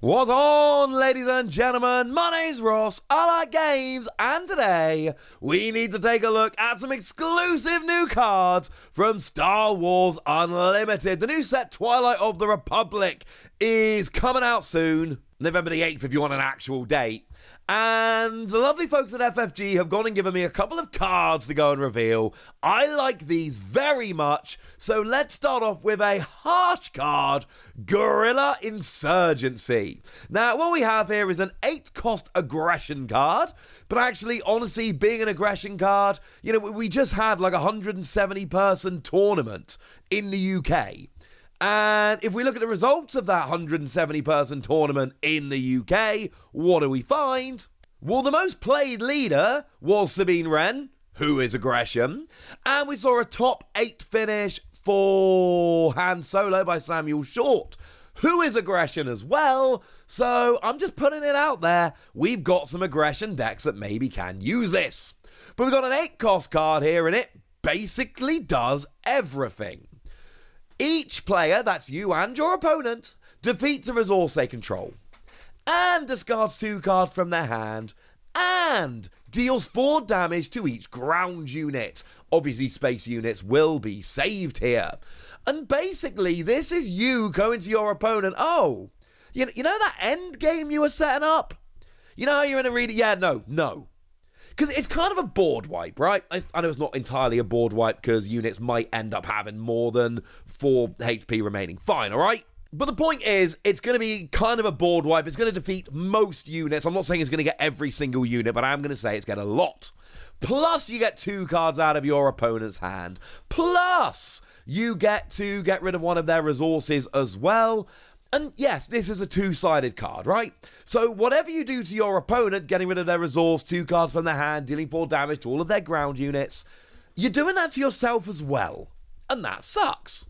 What's on, ladies and gentlemen? My name's Ross, I like games, and today we need to take a look at some exclusive new cards from Star Wars Unlimited. The new set Twilight of the Republic is coming out soon, November the 8th if you want an actual date. And the lovely folks at FFG have gone and given me a couple of cards to go and reveal. I like these very much, so let's start off with a harsh card, Guerilla Insurgency. Now, what we have here is an 8-cost aggression card, but actually, honestly, being an aggression card, we just had like a 170-person tournament in the UK. And if we look at the results of that 170-person tournament in the UK, what do we find? Well, the most played leader was Sabine Wren, who is aggression, and we saw a top 8 finish for Han Solo by Samuel Short, who is aggression as well. So I'm just putting it out there. We've got some aggression decks that maybe can use this. But we've got an 8-cost card here, and it basically does everything. Each player, that's you and your opponent, defeats a resource they control, and discards 2 cards from their hand, and deals 4 damage to each ground unit. Obviously, space units will be saved here. And basically, this is you going to your opponent, oh, you know that end game you were setting up? You know how you're in a reader? Yeah, no. Because it's kind of a board wipe, right? I know it's not entirely a board wipe because units might end up having more than 4 HP remaining. Fine, all right? But the point is, it's going to be kind of a board wipe. It's going to defeat most units. I'm not saying it's going to get every single unit, but I'm going to say it's going to get a lot. Plus, you get 2 cards out of your opponent's hand. Plus, you get to get rid of one of their resources as well. And yes, this is a 2-sided card, right? So whatever you do to your opponent, getting rid of their resource, 2 cards from their hand, dealing 4 damage to all of their ground units, you're doing that to yourself as well. And that sucks.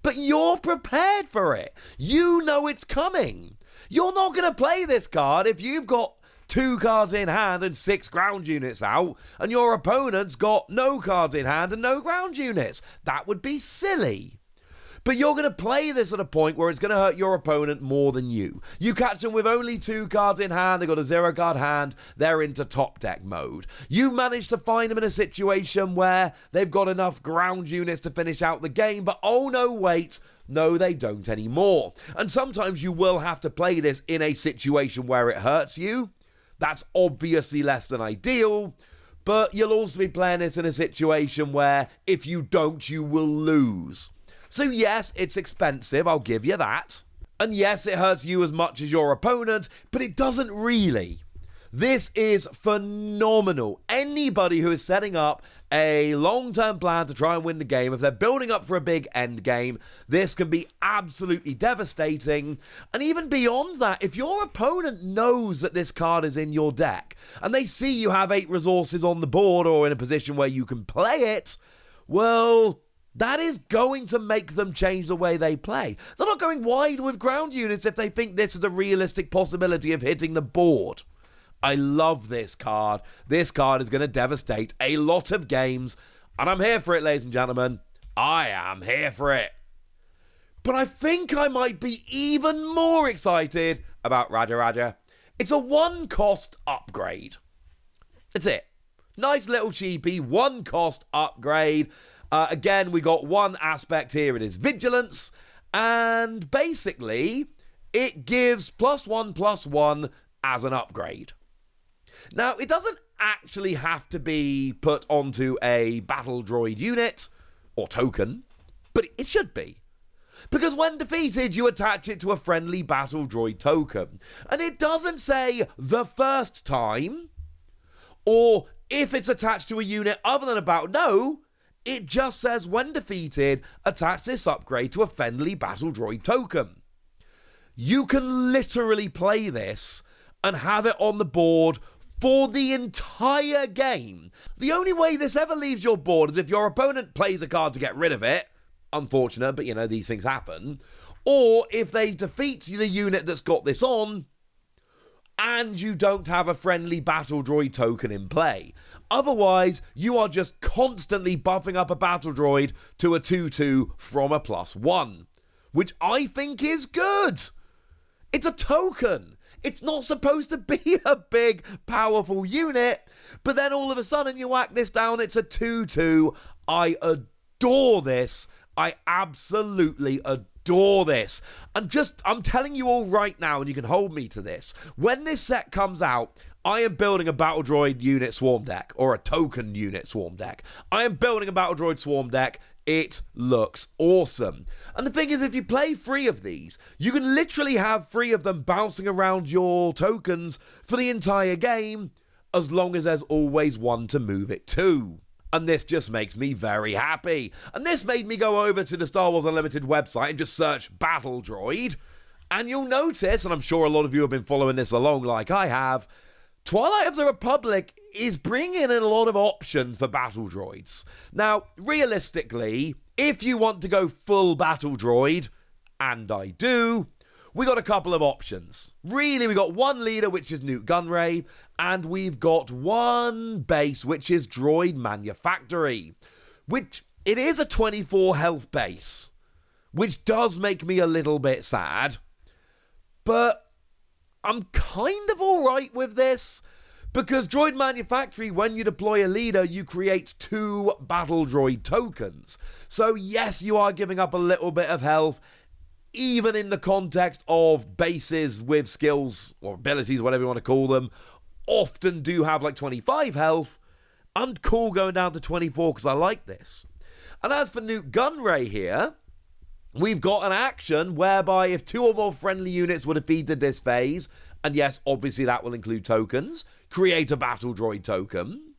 But you're prepared for it. You know it's coming. You're not going to play this card if you've got 2 cards in hand and 6 ground units out, and your opponent's got no cards in hand and no ground units. That would be silly. But you're going to play this at a point where it's going to hurt your opponent more than you. You catch them with only 2 cards in hand, they've got a 0-card hand, they're into top deck mode. You manage to find them in a situation where they've got enough ground units to finish out the game, but oh no, wait, no they don't anymore. And sometimes you will have to play this in a situation where it hurts you. That's obviously less than ideal, but you'll also be playing this in a situation where if you don't, you will lose. So yes, it's expensive, I'll give you that. And yes, it hurts you as much as your opponent, but it doesn't really. This is phenomenal. Anybody who is setting up a long-term plan to try and win the game, if they're building up for a big end game, this can be absolutely devastating. And even beyond that, if your opponent knows that this card is in your deck, and they see you have 8 resources on the board or in a position where you can play it, well, that is going to make them change the way they play. They're not going wide with ground units if they think this is a realistic possibility of hitting the board. I love this card. This card is going to devastate a lot of games, and I'm here for it, ladies and gentlemen. I am here for it. But I think I might be even more excited about Raja Raja. It's a 1-cost upgrade. That's it. Nice little cheapy 1-cost upgrade. Again, we got one aspect here. It is vigilance. And basically, it gives +1/+1 as an upgrade. Now, it doesn't actually have to be put onto a battle droid unit or token, but it should be. Because when defeated, you attach it to a friendly battle droid token. And it doesn't say the first time, or if it's attached to a unit other than a battle. No, it just says when defeated, attach this upgrade to a friendly battle droid token. You can literally play this and have it on the board for the entire game. The only way this ever leaves your board is if your opponent plays a card to get rid of it. Unfortunate, but these things happen. Or if they defeat the unit that's got this on, and you don't have a friendly battle droid token in play. Otherwise, you are just constantly buffing up a battle droid to a 2/2 from a +1, which I think is good. It's a token. It's not supposed to be a big, powerful unit, but then all of a sudden you whack this down, it's a 2/2. I adore this. I absolutely adore this. I'm telling you all right now, and you can hold me to this. When this set comes out, I am building a Battle Droid unit swarm deck, or a token unit swarm deck. I am building a Battle Droid swarm deck. It looks awesome. And the thing is, if you play 3 of these, you can literally have 3 of them bouncing around your tokens for the entire game, as long as there's always one to move it to. And this just makes me very happy. And this made me go over to the Star Wars Unlimited website and just search Battle Droid. And you'll notice, and I'm sure a lot of you have been following this along like I have, Twilight of the Republic is bringing in a lot of options for battle droids. Now, realistically, if you want to go full battle droid, and I do, we got a couple of options. Really, we got one leader, which is Nute Gunray, and we've got one base, which is Droid Manufactory, which it is a 24 health base, which does make me a little bit sad, but I'm kind of alright with this, because Droid Manufactory, when you deploy a leader, you create 2 Battle Droid tokens. So yes, you are giving up a little bit of health, even in the context of bases with skills, or abilities, whatever you want to call them, often do have like 25 health. I'm cool going down to 24 because I like this. And as for Nute Gunray here, we've got an action whereby if 2 or more friendly units were defeated this phase, and yes, obviously that will include tokens, create a Battle Droid token.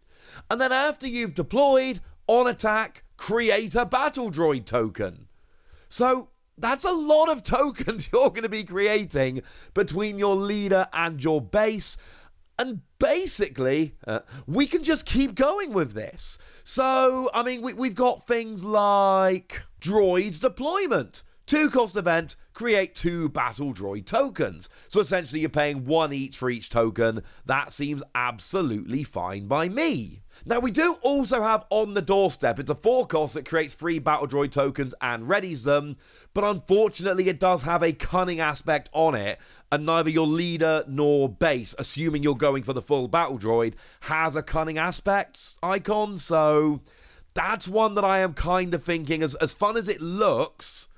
And then after you've deployed, on attack, create a Battle Droid token. So that's a lot of tokens you're going to be creating between your leader and your base. And basically, we can just keep going with this. So, I mean, we've got things like Droids Deployment. 2-cost event, create 2 Battle Droid tokens. So essentially you're paying 1 each for each token. That seems absolutely fine by me. Now we do also have On the Doorstep. It's a 4-cost that creates 3 Battle Droid tokens and readies them, but unfortunately it does have a cunning aspect on it, and neither your leader nor base, assuming you're going for the full Battle Droid, has a cunning aspect icon, so that's one that I am kind of thinking, as fun as it looks,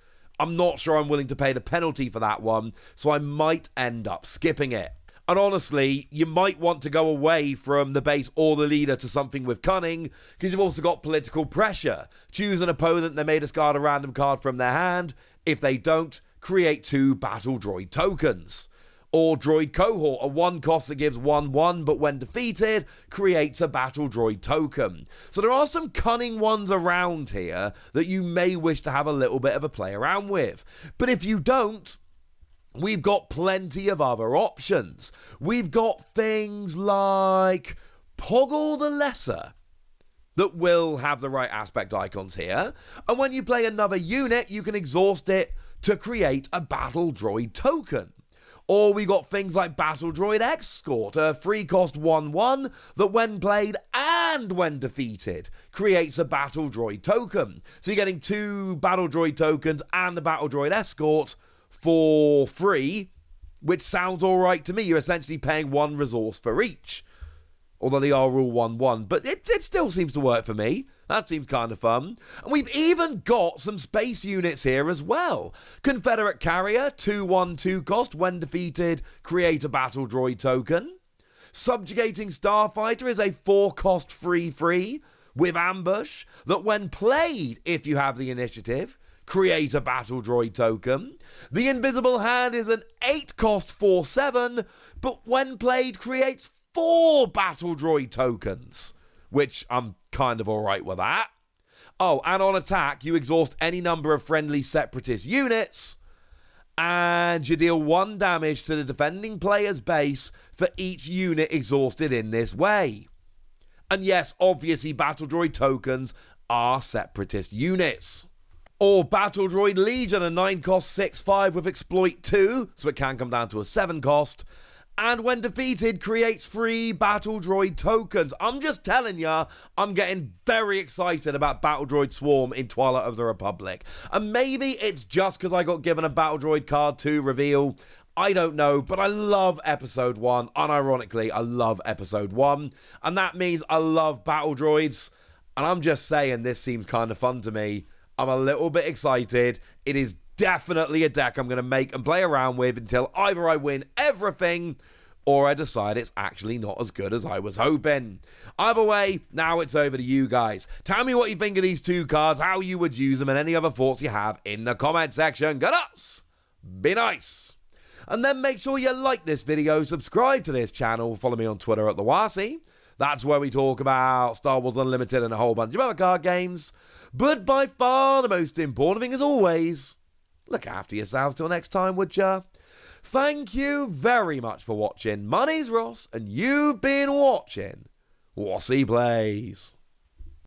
I'm not sure I'm willing to pay the penalty for that one, so I might end up skipping it. And honestly, you might want to go away from the base or the leader to something with cunning, because you've also got political pressure. Choose an opponent, they may discard a random card from their hand. If they don't, create 2 Battle Droid tokens. Or Droid Cohort, a 1-cost that gives 1/1, but when defeated, creates a Battle Droid token. So there are some cunning ones around here that you may wish to have a little bit of a play around with. But if you don't, we've got plenty of other options. We've got things like Poggle the Lesser that will have the right aspect icons here. And when you play another unit, you can exhaust it to create a Battle Droid token. Or we got things like Battle Droid Escort, a 3-cost 1/1 that when played and when defeated creates a Battle Droid token. So you're getting 2 Battle Droid tokens and the Battle Droid Escort for free, which sounds alright to me. You're essentially paying 1 resource for each. Although they are all 1/1, but it still seems to work for me. That seems kind of fun. And we've even got some space units here as well. Confederate Carrier, 2/1 2-cost. When defeated, create a Battle Droid token. Subjugating Starfighter is a 4-cost free with Ambush that when played, if you have the initiative, create a Battle Droid token. The Invisible Hand is an 8-cost 4/7, but when played, creates 4 Battle Droid tokens, which I'm kind of alright with that. Oh, and on attack, you exhaust any number of friendly Separatist units, and you deal 1 damage to the defending player's base for each unit exhausted in this way. And yes, obviously, Battle Droid tokens are Separatist units. Or Battle Droid Legion, a 9-cost 6/5 with Exploit 2, so it can come down to a 7-cost. And when defeated, creates 3 Battle Droid tokens. I'm just telling ya, I'm getting very excited about Battle Droid Swarm in Twilight of the Republic. And maybe it's just because I got given a Battle Droid card to reveal. I don't know, but I love episode 1. Unironically, I love episode 1. And that means I love battle droids. And I'm just saying, this seems kind of fun to me. I'm a little bit excited. It is definitely a deck I'm going to make and play around with until either I win everything or I decide it's actually not as good as I was hoping. Either way, now it's over to you guys. Tell me what you think of these 2 cards, how you would use them, and any other thoughts you have in the comment section. Go nuts! Be nice! And then make sure you like this video, subscribe to this channel, follow me on Twitter at @TheWasi. That's where we talk about Star Wars Unlimited and a whole bunch of other card games. But by far the most important thing, as always, look after yourselves till next time, would ya? Thank you very much for watching. My name's Ross, and you've been watching Wasi Plays.